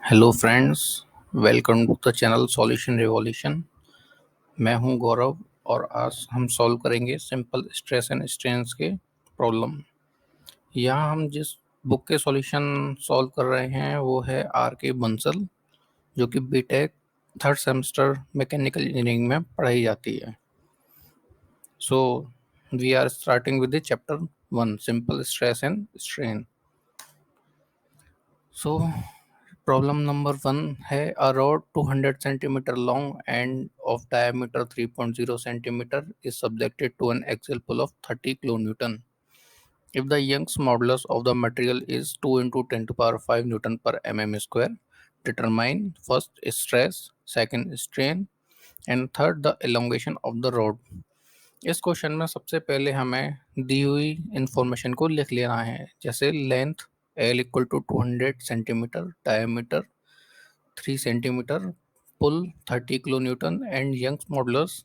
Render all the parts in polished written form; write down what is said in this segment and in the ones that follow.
Hello friends, welcome to the channel solution revolution. मैं हूं गौरव और आज हम सॉल्व करेंगे सिंपल स्ट्रेस एंड स्ट्रेन्स के प्रॉब्लम। यहाँ हम जिस बुक के सॉल्यूशन सॉल्व कर रहे हैं वो है आर के बंसल, जो कि BTech third semester mechanical engineering में पढ़ाई जाती है। So we are starting with the chapter 1 simple stress and strain. So problem number 1 है a rod 200 centimetre long and of diameter 3.0 centimetre is subjected to an axial pull of 30 kilo newton. If the Young's modulus of the material is 2 into 10 to power 5 Newton per mm square, determine first stress, second strain and third the elongation of the rod। इस question में सबसे पहले हमें दी हुई information को लिख लेना है, जैसे length L equal to 200 centimetre, diameter 3 centimetre, pull 30 kilo newton and Young's modulus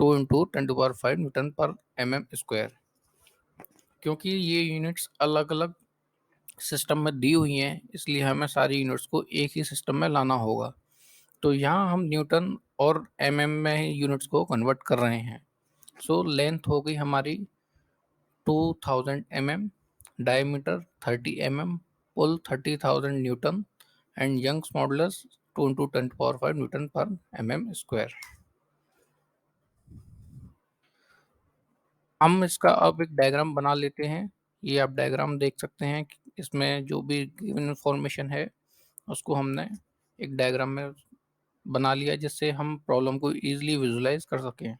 2 into 10⁵ newton per m square. क्योंकि ये यूनिट्स अलग अलग सिस्टम में दी हुई हैं, इसलिए हमें सारी यूनिट्स को एक ही सिस्टम में लाना होगा। तो यहाँ हम न्यूटन और एमएम में ही यूनिट्स को कन्वर्ट कर रहे हैं। सो लेंथ हो गई हमारी 2000 mm, diameter 30 mm, pull 30,000 newton and Young's modulus 2 into 10⁵ newton per m square. हम इसका अब एक डायग्राम बना लेते हैं। ये आप डायग्राम देख सकते हैं कि इसमें जो भी गिवन इन्फॉर्मेशन है उसको हमने एक डायग्राम में बना लिया, जिससे हम प्रॉब्लम को ईजिली विजुलाइज कर सकें।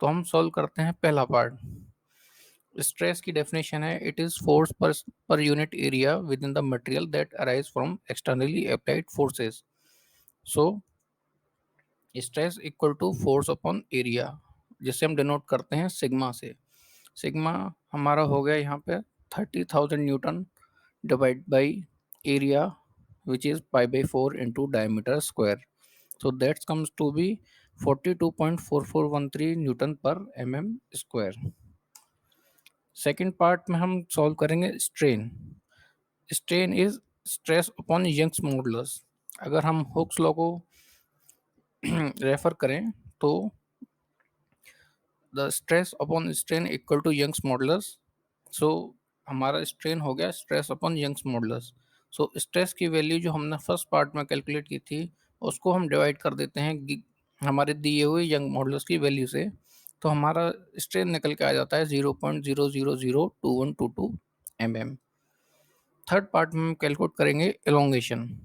तो हम सॉल्व करते हैं पहला पार्ट। स्ट्रेस की डेफिनेशन है, it is force per unit area within the material that arise from externally applied forces. So stress equal to force upon area, जिसे हम डिनोट करते हैं सिग्मा से। सिग्मा हमारा हो गया यहाँ पे 30,000 newton divide by area which is π/4 into diameter square. So that's comes to be 42.4413 newton per m square. Second part में हम सॉल्व करेंगे strain. Strain is stress upon Young's modulus. अगर हम हुक्स लॉ को रेफर करें तो the stress upon strain equal to Young's modulus. So हमारा strain हो गया stress upon Young's modulus. So stress की वैल्यू जो हमने फर्स्ट पार्ट में कैलकुलेट की थी उसको हम डिवाइड कर देते हैं हमारे दिए हुए यंग मॉडुलस की वैल्यू से। तो हमारा स्ट्रेन निकल के आ जाता है 0.0002122 mm। थर्ड पार्ट में हम कैलकुलेट करेंगे elongation.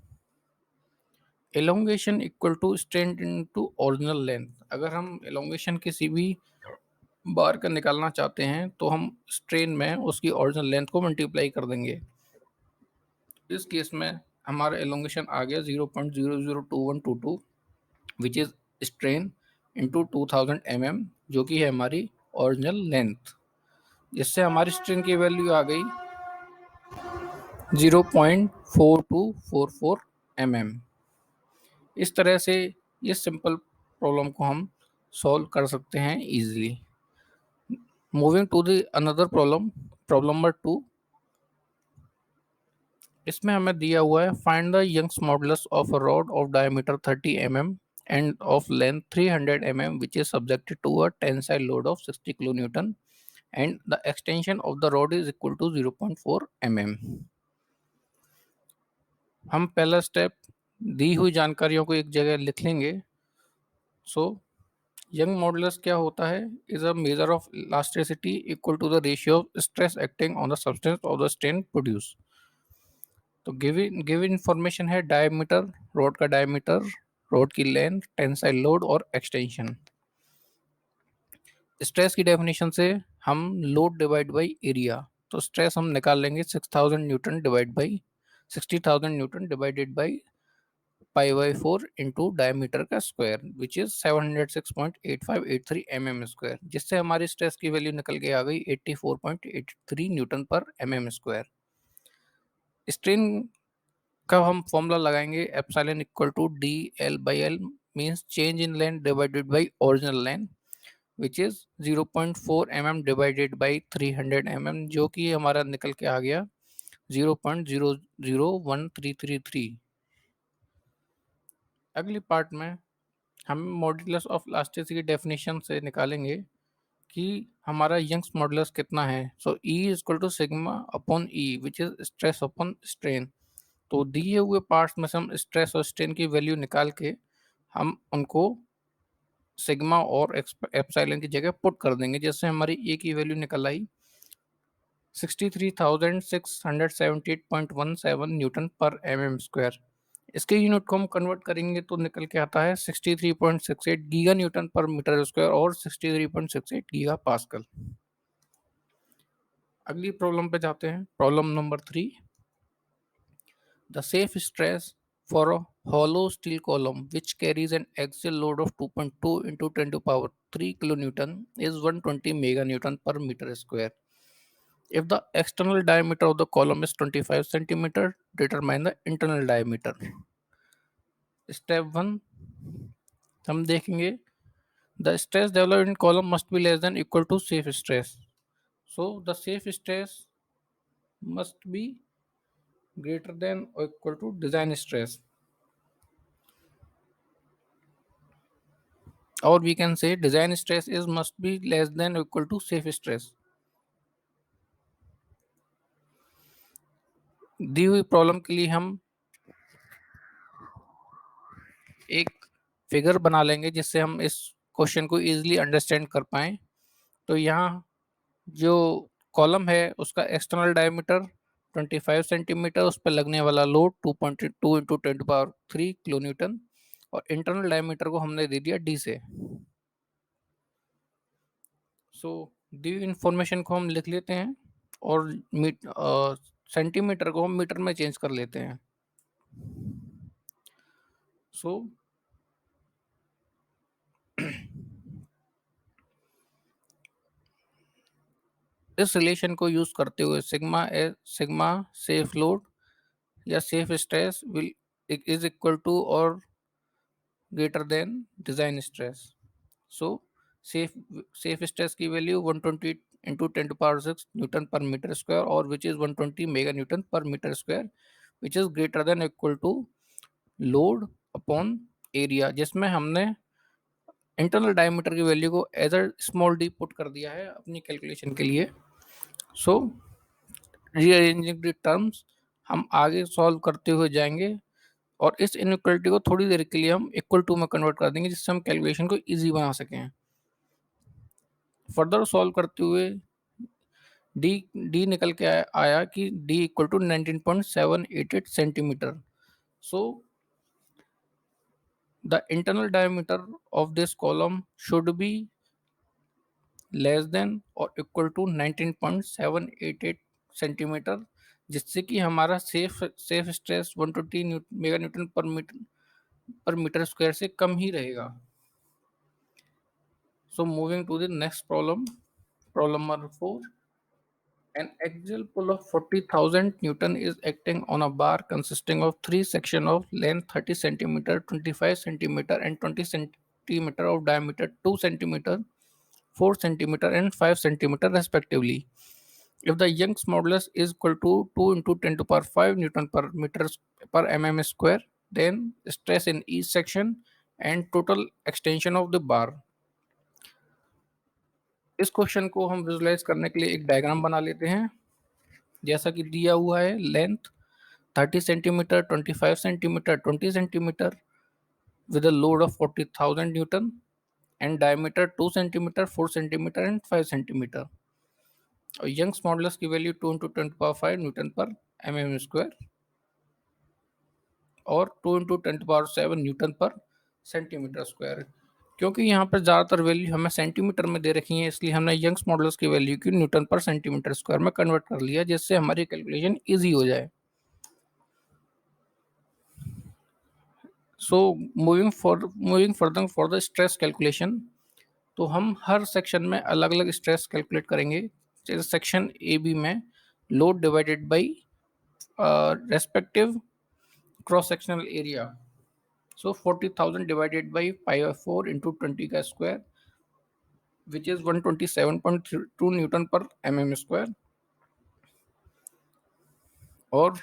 Elongation equal to strain into original length. अगर हम एलोंगेशन किसी भी बार का निकालना चाहते हैं तो हम स्ट्रेन में उसकी ओरिजिनल लेंथ को मल्टीप्लाई कर देंगे। इस केस में हमारा एलोंगेशन आ गया 0.002122 which is strain into 2000 mm, जो कि है हमारी ओरिजिनल लेंथ, जिससे हमारी स्ट्रेन की वैल्यू आ गई 0.4244 mm। इस तरह से इस सिंपल प्रॉब्लम को हम सॉल्व कर सकते हैं easily. Moving to the another problem, problem number 2। इसमें हमें दिया हुआ है find the Young's modulus of a rod of diameter 30 mm and of length 300 mm which is subjected to a tensile load of 60 kilonewton and the extension of the rod is equal to 0.4 mm। हम पहला step दी हुई जानकारियों को एक जगह लिख लेंगे। So young modulus क्या होता है, is a measure of elasticity equal to the ratio of stress acting on the substance of the strain produce. तो गिवन इंफॉर्मेशन है डायमीटर, रोड का डायमीटर, रोड की लेंथ, टेंसाइल लोड और extension. Stress की definition से हम load divide by area, तो stress हम निकाल लेंगे 6000 newton divide by 60,000 newton divided by π/4 into diameter का square which is 706.8583 mm square, जिससे हमारी स्ट्रेस की वैल्यू निकल के आ गई 84.83 न्यूटन पर mm स्क्वायर। स्ट्रेन का हम फॉर्मूला लगाएंगे epsilon equal to DL/L means change in length divided by original length which is 0.4 mm divided by 300 mm, जो कि हमारा निकल के आ गया 0.001333। अगली पार्ट में हम मॉड्यूलस ऑफ इलास्टिसिटी डेफिनेशन से निकालेंगे कि हमारा यंग्स मॉडुलस कितना है। So E is equal to sigma upon E which is stress upon strain. तो दिए हुए पार्ट्स में से हम स्ट्रेस और स्ट्रेन की वैल्यू निकाल के हम उनको सिग्मा और एप्सिलॉन की जगह पुट कर देंगे, जैसे हमारी ए की वैल्यू निकल आई 63,678.17 न्यूटन पर एम स्क्वायर। इसके यूनिट को हम कन्वर्ट करेंगे तो निकल के आता है 63.68 गीगा न्यूटन पर मीटर स्क्वायर और 63.68 गीगा पास्कल। अगली प्रॉब्लम पे जाते हैं, problem number 3। The safe stress for a hollow steel column which carries an axial load of 2.2 into 10 to power 3 kilonewton is 120 meganewton per meter square. If the external diameter of the column is 25 centimeter, determine the internal diameter. Step 1 हम देखेंगे, the stress developed in column must be less than equal to safe stress. So the safe stress must be greater than or equal to design stress, or we can say design stress is must be less than or equal to safe stress. दी हुई problem के लिए हम एक figure बना लेंगे जिससे हम इस क्वेश्चन को इजीली अंडरस्टैंड कर पाएं। तो यहाँ जो कॉलम है उसका एक्सटर्नल डायमीटर 25 सेंटीमीटर, उस पर लगने वाला लोड 2.2 इंटू 10⁻³ किलो न्यूटन, और इंटरनल डायमीटर को हमने दे दिया डी से। सो दी इंफॉर्मेशन को हम लिख लेते हैं और सेंटीमीटर को हम मीटर में चेंज कर लेते हैं। सो इस रिलेशन को यूज करते हुए सिग्मा सेफ लोड या safe stress will is equal to और greater than design stress. So safe stress की वैल्यू 120 इंटू 10⁻⁶ न्यूटन पर मीटर स्क्वायर और विच इज 120 मेगा न्यूटन पर metre square which is greater than equal to load upon area, जिसमें हमने internal diameter की value को as a small D put कर दिया है अपनी कैलकुलेशन के लिए। सो रीअरेंजिंग द टर्म्स हम आगे सॉल्व करते हुए जाएंगे और इस इनइक्वालिटी को थोड़ी देर के लिए हम इक्वल टू में कन्वर्ट कर देंगे जिससे हम कैलकुलेशन को इजी बना सकें। फर्दर सॉल्व करते हुए डी निकल के आया कि D equal to 19.788 centimetre. So the internal diameter of this column should be less than और इक्वल टू 19.788 सेंटीमीटर, जिससे कि हमारा सेफ स्ट्रेस 120 मेगा न्यूटन पर मीटर स्क्वायर से कम ही रहेगा। So moving to the next problem, problem number 4। An axial pull of 40,000 Newton is acting on a bar consisting of three sections of length 30 centimeter, 25 centimeter, and 20 centimeter of diameter 2 centimeter, 4 centimeter, and 5 centimeter respectively. If the Young's modulus is equal to 2 into 10 to the power 5 Newton per meter per mm square, then stress in each section and total extension of the bar. इस question को हम visualise करने के लिए एक diagram बना लेते हैं, जैसा कि दिया हुआ है। Length 30 centimetre, 25 centimetre, 20 centimetre with a load of 40,000 Newton and diameter 2 centimeter, 4 centimeter and 5 centimeter. और यंग्स मॉडुलस की वैल्यू 2 into 10⁵ न्यूटन पर mm स्क्वायर और 2 into 10⁷ न्यूटन पर सेंटीमीटर स्क्वायर। क्योंकि यहाँ पर ज़्यादातर वैल्यू हमें सेंटीमीटर में दे रखी है, इसलिए हमने यंग्स मॉडुलस की वैल्यू की न्यूटन पर सेंटीमीटर स्क्वायर में कन्वर्ट कर लिया, जिससे हमारी कैलकुलेशन ईजी हो जाए। So moving further for the stress calculation, तो हम हर सेक्शन में अलग अलग स्ट्रेस कैलकुलेट करेंगे। जैसे सेक्शन ए बी में load divided by respective cross sectional area. So 40,000 divided by 5/4 into 20 का स्क्वायर विच इज 127.2 न्यूटन पर mm square Or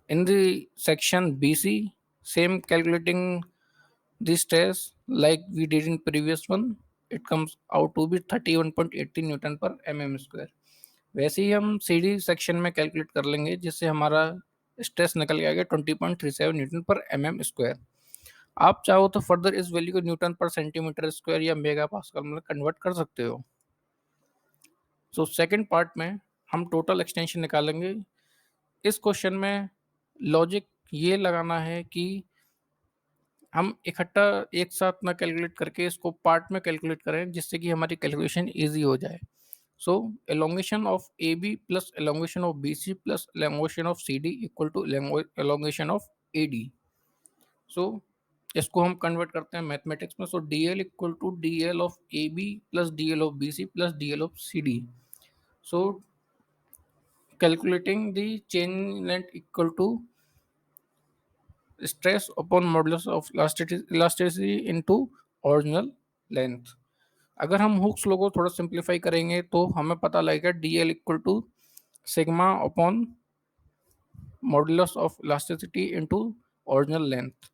in the section BC, same calculating the stress like we did in previous one, it comes out to be 31.80 Newton पर mm square. वैसे ही हम CD section में calculate कर लेंगे जिससे हमारा stress निकल के आ गया 20.37 न्यूटन पर mm स्क्वायर। आप चाहो तो फर्दर इस वैल्यू को न्यूटन पर सेंटीमीटर स्क्वायर या मेगा पास्कल में कन्वर्ट कर सकते हो। सो सेकंड पार्ट में हम टोटल एक्सटेंशन निकालेंगे। इस क्वेश्चन में लॉजिक ये लगाना है कि हम इकट्ठा एक साथ ना कैलकुलेट करके इसको पार्ट में कैलकुलेट करें जिससे कि हमारी कैलकुलेशन इजी हो जाए। So elongation of A B plus elongation of B C plus elongation of C D equal to elongation of A D. So इसको हम कन्वर्ट करते हैं मैथमेटिक्स में। So D L equal to D L of A B plus D L of B C plus D L of C D. So calculating the chain length equal to stress upon modulus of elasticity into original length. अगर हम Hooke's law को थोड़ा simplify करेंगे तो हमें पता लगेगा D L equal to sigma upon modulus of elasticity into original length.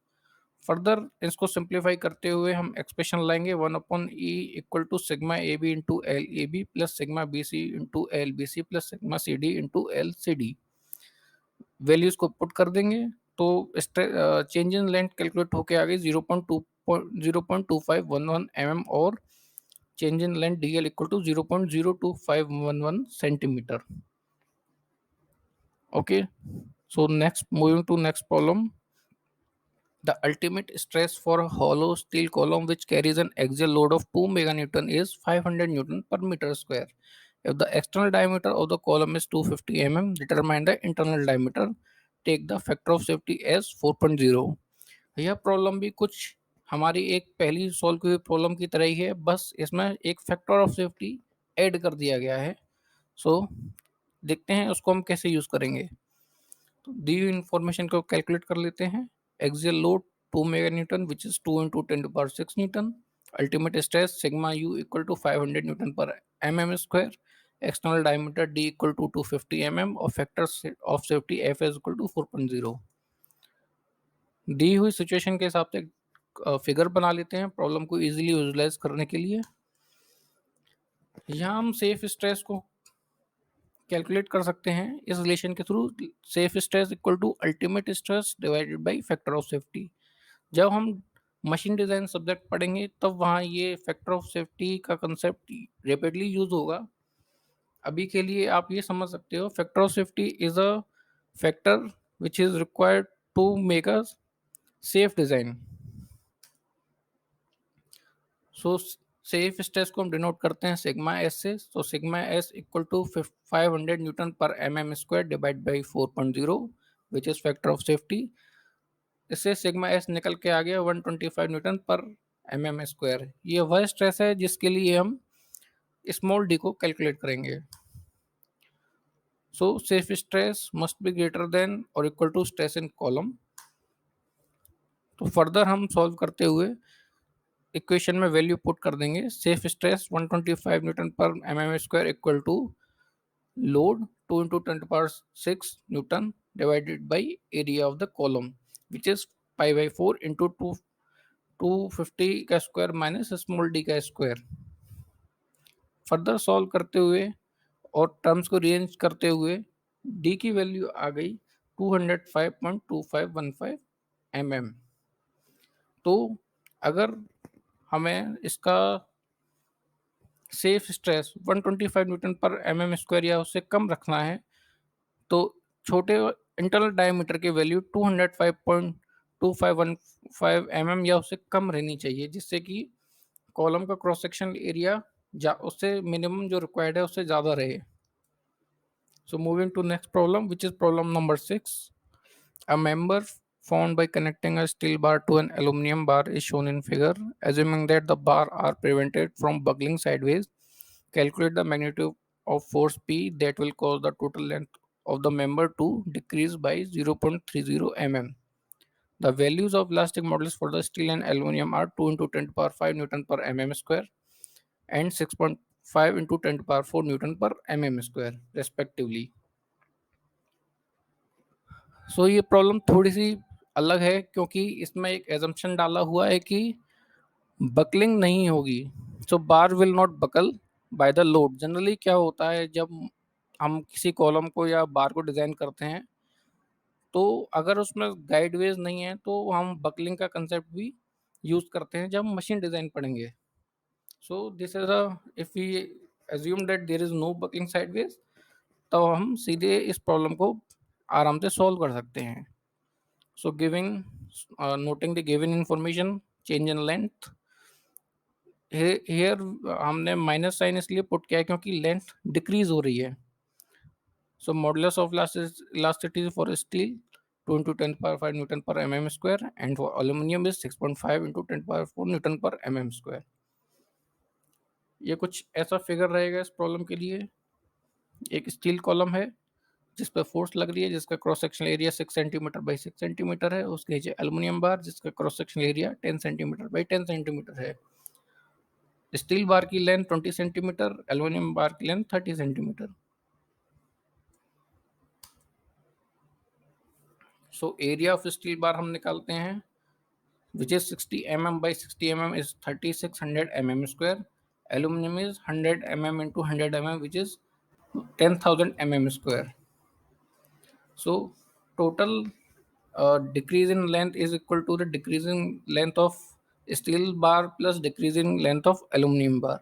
Further इसको सिंप्लीफाई करते हुए हम एक्सप्रेशन लाएंगे 1/e equal to sigma A B into L A B plus sigma B C into L B C plus sigma C D into L C D. Values को put कर देंगे तो change in length calculate होके आ गई 0.2511 mm और change in length dl equal to 0.02511 centimeter. Okay, so next moving to next problem. The ultimate stress for a hollow steel column which carries an axial load of 2 meganewton is 500 newton per meter square. If the external diameter of the column is 250 mm, determine the internal diameter. Take the factor of safety as 4.0. यह problem भी कुछ हमारी एक पहली solve की हुई problem की तरह ही है, बस इसमें एक फैक्टर ऑफ सेफ्टी ऐड कर दिया गया है। सो देखते हैं उसको हम कैसे यूज करेंगे। तो दी हुई इंफॉर्मेशन को कैलकुलेट कर लेते हैं। Axial load 2 mega newton which is 2 × 10⁶ newton. Ultimate stress sigma U equal to 500 newton पर mm square. External diameter d equal to 250 mm और factor of safety f is equal to 4.0। दी हुई situation के हिसाब से फिगर बना लेते हैं प्रॉब्लम को इजीली विजुलाइज करने के लिए। यहाँ हम सेफ स्ट्रेस को कैलकुलेट कर सकते हैं इस रिलेशन के through. Safe stress equal to ultimate stress divided by factor of safety. जब हम मशीन डिज़ाइन सब्जेक्ट पढ़ेंगे तब वहाँ ये फैक्टर ऑफ सेफ्टी का कंसेप्ट रेपिडली यूज होगा। अभी के लिए आप ये समझ सकते हो factor of safety is a factor which is required to make a safe design. So safe stress को हम डिनोट करते हैं सिग्मा एस से। तो sigma S equal to 500 newton पर mm square divide by 4.0 which is factor of safety. इससे sigma S निकल के आ गया 125 न्यूटन पर mm स्क्वायर। ये वह स्ट्रेस है जिसके लिए हम स्मॉल डी को कैलकुलेट करेंगे। So safe stress must be greater than और equal to stress in column. तो फर्दर हम सॉल्व करते हुए इक्वेशन में वैल्यू पुट कर देंगे। सेफ स्ट्रेस 125 न्यूटन पर mm square equal to load 2 × 10⁶ newton divided by area of the column which is π/4 into 250 का स्क्वायर माइनस स्मॉल डी का स्क्वायर। फर्दर सॉल्व करते हुए और टर्म्स को रीअरेंज करते हुए डी की वैल्यू आ गई 205.2515 mm। तो अगर हमें इसका सेफ स्ट्रेस 125 न्यूटन पर mm स्क्वायर या उससे कम रखना है तो छोटे इंटरनल डायमीटर की वैल्यू 205.2515 mm या उससे कम रहनी चाहिए जिससे कि कॉलम का क्रॉस सेक्शन एरिया उससे मिनिमम जो रिक्वायर्ड है उससे ज़्यादा रहे। So moving to next problem which is problem number 6। A member formed by connecting a steel bar to an aluminum bar is shown in figure. Assuming that the bar are prevented from buckling sideways, calculate the magnitude of force P that will cause the total length of the member to decrease by 0.30 mm. The values of elastic modulus for the steel and aluminum are 2 × 10⁵ Newton per mm square and 6.5 × 10⁴ Newton per mm square respectively. सो ये problem थोड़ी सी अलग है क्योंकि इसमें एक assumption डाला हुआ है कि बकलिंग नहीं होगी। So bar will not buckle by the load. Generally क्या होता है जब हम किसी कॉलम को या बार को डिज़ाइन करते हैं, तो अगर उसमें गाइडवेज नहीं है तो हम बकलिंग का कंसेप्ट भी यूज़ करते हैं जब हम मशीन डिज़ाइन पढ़ेंगे। So this is a, if we assume that there is no buckling sideways, तो हम सीधे इस प्रॉब्लम को आराम से सॉल्व कर सकते हैं। So giving noting the given information, change in length. Here हमने माइनस साइन इसलिए पुट किया है क्योंकि लेंथ डिक्रीज हो रही है। So modulus of elasticity for steel 2 into 10 power 5 Newton per mm square, and for aluminum is 6.5 into 10 power 4 Newton per mm square। ये कुछ ऐसा फिगर रहेगा इस प्रॉब्लम के लिए। एक स्टील कॉलम है जिस पर फोर्स लग रही है, जिसका cross sectional area 6 centimetre by 6 centimetre है। उसके नीचे एल्यूमिनियम बार जिसका cross sectional area 10 centimetre by 10 centimetre है। स्टील बार की लेंथ 20 सेंटीमीटर, एल्यूमिनियम बार की length 30 centimetre. So area of steel bar हम निकालते हैं, which is 60 mm by 60 mm is 3600 mm square. Aluminum is 100 mm into 100 mm, which is 10,000 mm square. So total decrease in length is equal to the decreasing length of steel bar plus decreasing length of aluminum bar.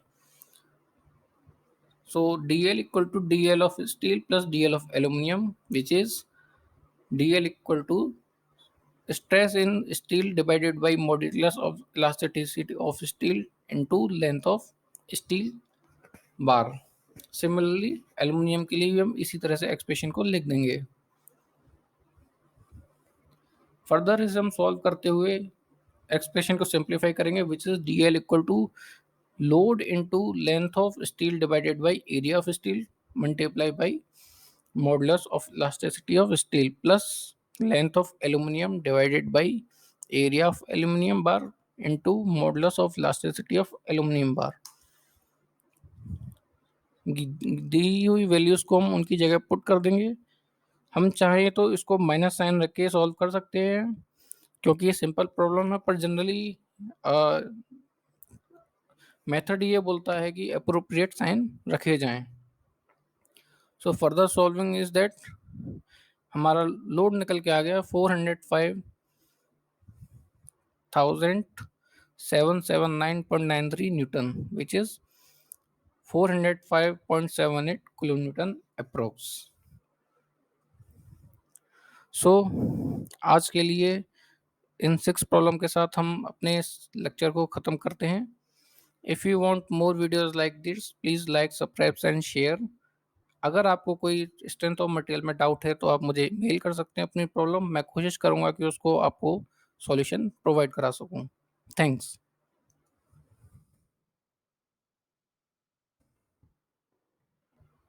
So dl equal to dl of steel plus dl of aluminum, which is dl equal to stress in steel divided by modulus of elasticity of steel into length of steel bar। Similarly aluminium के लिए भी हम इसी तरह से expression को लिख देंगे। फर्दर इसे हम सॉल्व करते हुए एक्सप्रेशन को सिंप्लीफाई करेंगे, which is D L equal to load into length of steel divided by area of steel multiply by modulus of elasticity of steel plus length of aluminum divided by area of aluminum bar into modulus of elasticity of aluminum bar। दी हुई values को हम उनकी जगह put कर देंगे। हम चाहें तो इसको माइनस साइन रख के सॉल्व कर सकते हैं क्योंकि ये सिंपल प्रॉब्लम है, पर जनरली मेथड ये बोलता है कि अप्रोप्रिएट साइन रखे जाएं। So further solving is that हमारा लोड निकल के आ गया 405,779.93 newton, which is 405.78 kilo newton approx. सो आज के लिए इन 6 प्रॉब्लम के साथ हम अपने इस लेक्चर को ख़त्म करते हैं। If you want more videos like this, please like, subscribe and share. अगर आपको कोई स्ट्रेंथ ऑफ मटेरियल में डाउट है तो आप मुझे मेल कर सकते हैं अपनी प्रॉब्लम। मैं कोशिश करूँगा कि उसको आपको सॉल्यूशन प्रोवाइड करा सकूँ। थैंक्स।